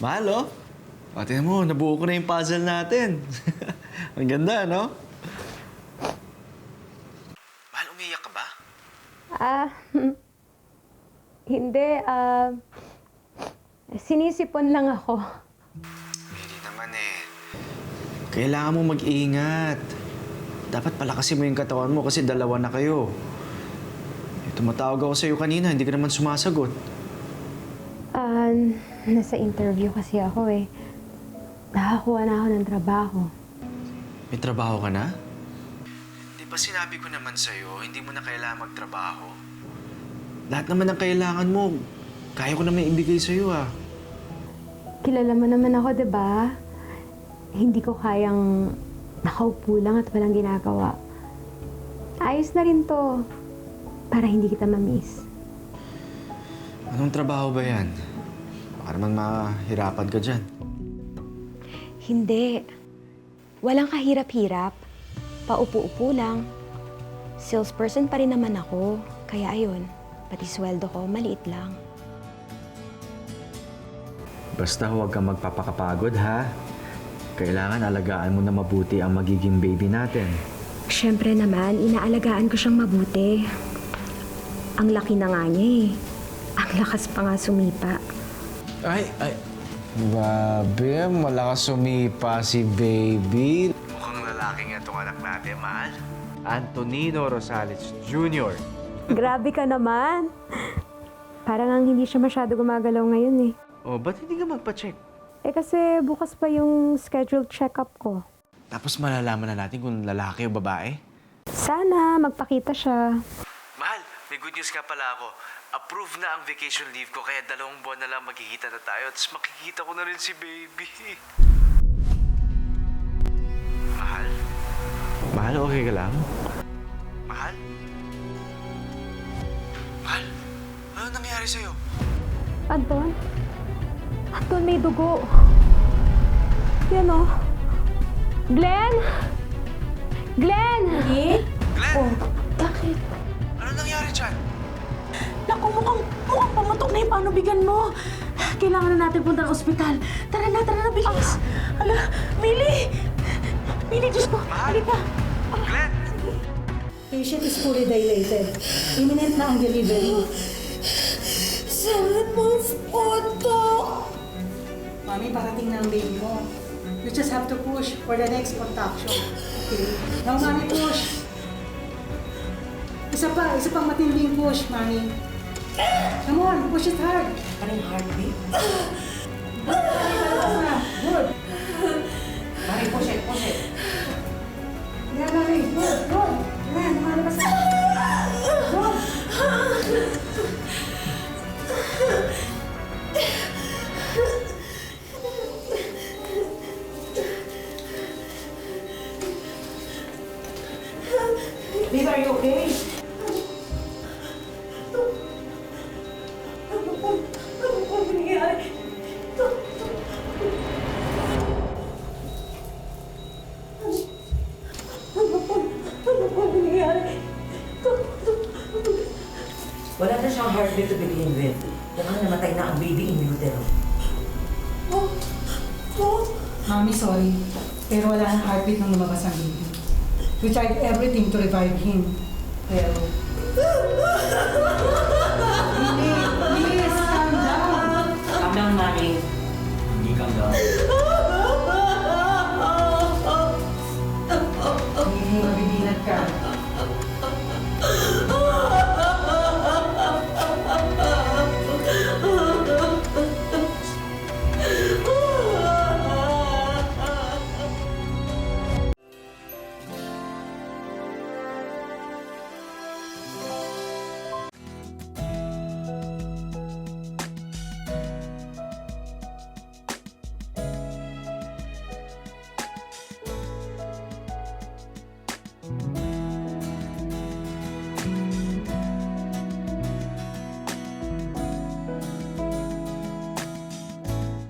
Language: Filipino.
Mahal, oh. Pati mo, nabuo ko na yung puzzle natin. Ang ganda, no? Mahal, umiiyak ka ba? Hindi. Sinisipon lang ako. Hindi naman eh. Kailangan mo mag-ingat. Dapat palakasin mo yung katawan mo kasi dalawa na kayo. Tumatawag ako sa'yo kanina, hindi ka naman sumasagot. Nasa interview kasi ako eh. Nakakuha na ako ng trabaho. May trabaho ka na? Di ba sinabi ko naman sa'yo, hindi mo na kailangan magtrabaho? Lahat naman ng kailangan mo, kaya ko naman ibigay sa'yo ah. Kilala mo naman ako, di ba? Hindi ko kayang nakaupo lang at walang ginagawa. Ayos na rin to. Para hindi kita ma-miss. Anong trabaho ba yan? Baka naman mahirapan ka dyan. Hindi. Walang kahirap-hirap. Paupo-upo lang. Salesperson pa rin naman ako. Kaya ayun, pati sweldo ko maliit lang. Basta huwag kang magpapakapagod, ha? Kailangan alagaan mo na mabuti ang magiging baby natin. Siyempre naman, inaalagaan ko siyang mabuti. Ang laki na nga niya eh. Ang lakas pa nga sumipa. Ay. Grabe, malakas sumipa si baby. Mukhang lalaki nga itong anak natin, mahal. Antonino Rosales Jr. Grabe ka naman. Parang ang hindi siya masyado gumagalaw ngayon eh. Oh, ba't hindi ka magpa-check? Eh kasi bukas pa yung scheduled check-up ko. Tapos malalaman na natin kung lalaki o babae? Sana magpakita siya. Mahal, may good news ka pala ako. Approve na ang vacation leave ko, kaya 2 buwan na lang magkikita na tayo. Tapos makikita ko na rin si baby. Mahal? Mahal, okay ka lang? Mahal? Mahal? Ano nangyari sa'yo? Anton? Anton, may dugo. Yan o. Glenn? Glenn! Eh? Glenn! Oh, bakit? Ano nangyari dyan? Naku, mukhang pumutok na yung panubigan mo. Kailangan na natin punta ng ospital. Tara na, bilis. Ala, Millie! Millie, Diyos ko. Halika. Glenn! Patient is fully dilated. Imminent na ang delivery. Saan mo photo? Mami, parating na ang baby mo. You just have to push for the next contraction. Okay? Now, Mami, push. Isa pang matinding push, Mami. Come on, push it hard. Anong heartbeat? Good. Mami, push it. Yeah, Mami. Good. Yan, lumalabas na. Good. Babe, are you okay? Ano po nangyayari? Ano po nangyayari? Wala na siyang heartbeat to begin with. Mukhang namatay na ang baby in utero. Mami, sorry. Pero wala nang heartbeat nung lumabas ang baby. We tried everything to revive him. Pero